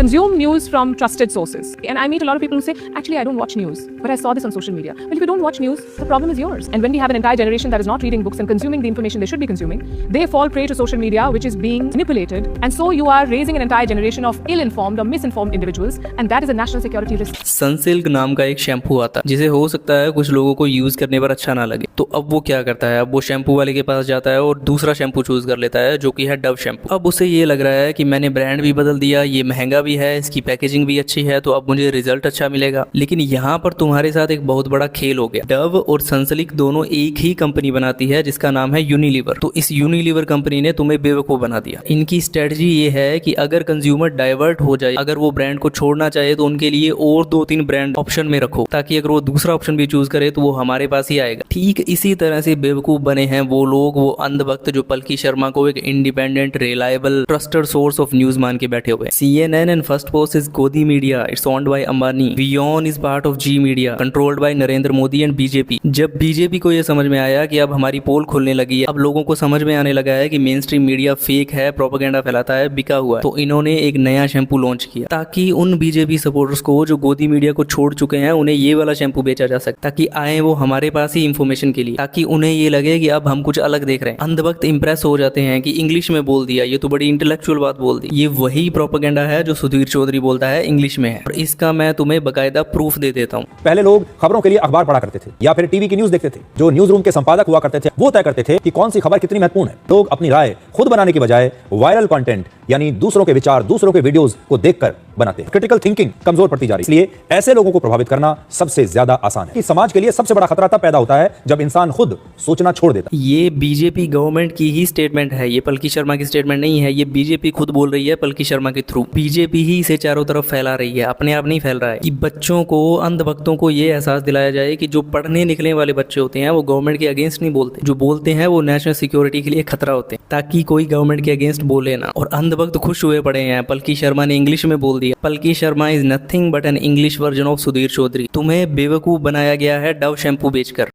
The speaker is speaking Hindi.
consume news from trusted sources. And I meet a lot of people who say, actually, I don't watch news, but I saw this on social media. But if you don't watch news, the problem is yours. And when we have an entire generation that is not reading books and consuming the information they should be consuming, they fall prey to social media, which is being manipulated. And so you are raising an entire generation of ill-informed or misinformed individuals. And that is a national security risk. Sunsilk नाम का एक शैम्पू आता है जिसे हो सकता है कुछ लोगों को यूज करने पर अच्छा ना लगे, तो अब वो क्या करता है, अब वो शैम्पू वाले के पास जाता है और दूसरा शैम्पू चूज कर लेता है जो कि है डव शैम्पू। अब उसे ये लग रहा है कि मैंने ब्रांड भी बदल दिया, ये महंगा भी है, इसकी पैकेजिंग भी अच्छी है, तो अब मुझे रिजल्ट अच्छा मिलेगा। लेकिन यहाँ पर तुम्हारे साथ एक बहुत बड़ा खेल हो गया। डव और सनसिल्क दोनों एक ही कंपनी बनाती है जिसका नाम है यूनिलीवर। तो इस यूनिलीवर कंपनी ने तुम्हें बेवकूफ बना दिया। इनकी स्ट्रेटजी ये है कि अगर कंज्यूमर डाइवर्ट हो जाए, अगर वो ब्रांड को छोड़ना चाहे तो उनके लिए और 2-3 ब्रांड ऑप्शन में रखो, ताकि अगर वो दूसरा ऑप्शन भी चूज करे तो वो हमारे पास ही आएगा। ठीक इसी तरह से बेवकूफ बने हैं वो लोग, वो अंधभक्त जो पलकी शर्मा को एक independent, reliable, trusted source of news मान के बैठे हुए। CNN and First Post is Godi Media. It's owned by Ambani. WION is part of G Media, controlled by Narendra Modi and BJP. जब बीजेपी को यह समझ में आया कि अब हमारी पोल खुलने लगी है, अब लोगों को समझ में आने लगा है कि मेन स्ट्रीम मीडिया फेक है, प्रोपेगेंडा फैलाता है, बिका हुआ है, तो इन्होंने एक नया शैम्पू लॉन्च किया ताकि उन बीजेपी सपोर्टर्स को जो गोदी मीडिया को छोड़ चुके हैं उन्हें ये वाला शैम्पू बेचा जा सके, ताकि आए वो हमारे पास ही इंफॉर्मेशन के लिए, ताकि उन्हें ये लगे कि अब हम कुछ अलग देख रहे हैं। अंधभक्त इंप्रेस हो जाते हैं कि इंग्लिश में बोल दिया, ये तो बड़ी इंटेलेक्चुअल बात बोल दी। ये वही प्रोपेगेंडा है जो सुधीर चौधरी बोलता है इंग्लिश में है, और इसका मैं तुम्हें बकायदा प्रूफ दे देता हूँ। पहले लोग खबरों के लिए अखबार पढ़ा करते थे या फिर टीवी की न्यूज देखते थे। जो न्यूज रूम के संपादक हुआ करते थे वो तय करते थे कि कौन सी खबर कितनी महत्वपूर्ण है। लोग अपनी राय खुद बनाने की बजाय वायरल कंटेंट यानी दूसरों के विचार, दूसरों के वीडियोस को देखकर बनाते हैं। क्रिटिकल थिंकिंग कमजोर पड़ती जा रही है। इसलिए ऐसे लोगों को प्रभावित करना सबसे ज्यादा आसान है। कि समाज के लिए सबसे बड़ा खतरा तब पैदा होता है जब इंसान खुद सोचना छोड़ देता है। ये बीजेपी गवर्नमेंट की ही स्टेटमेंट है, ये पलकी शर्मा की स्टेटमेंट नहीं है। ये बीजेपी खुद बोल रही है पलकी शर्मा के थ्रू। बीजेपी ही इसे चारों तरफ फैला रही है, अपने आप नहीं फैल रहा है। कि बच्चों को, अंधभक्तों को ये एहसास दिलाया जाए कि जो पढ़ने निकलने वाले बच्चे होते हैं वो गवर्नमेंट के अगेंस्ट नहीं बोलते, जो बोलते हैं वो नेशनल सिक्योरिटी के लिए खतरा होते हैं, ताकि कोई गवर्नमेंट के अगेंस्ट बोले ना। और अंधभक्त खुश हुए पड़े हैं, पलकी शर्मा ने इंग्लिश में बोल दिया। Palki Sharma is nothing but an English version of Sudhir Chaudhary. तुम्हें बेवकूफ बनाया गया है डव शैम्पू बेचकर।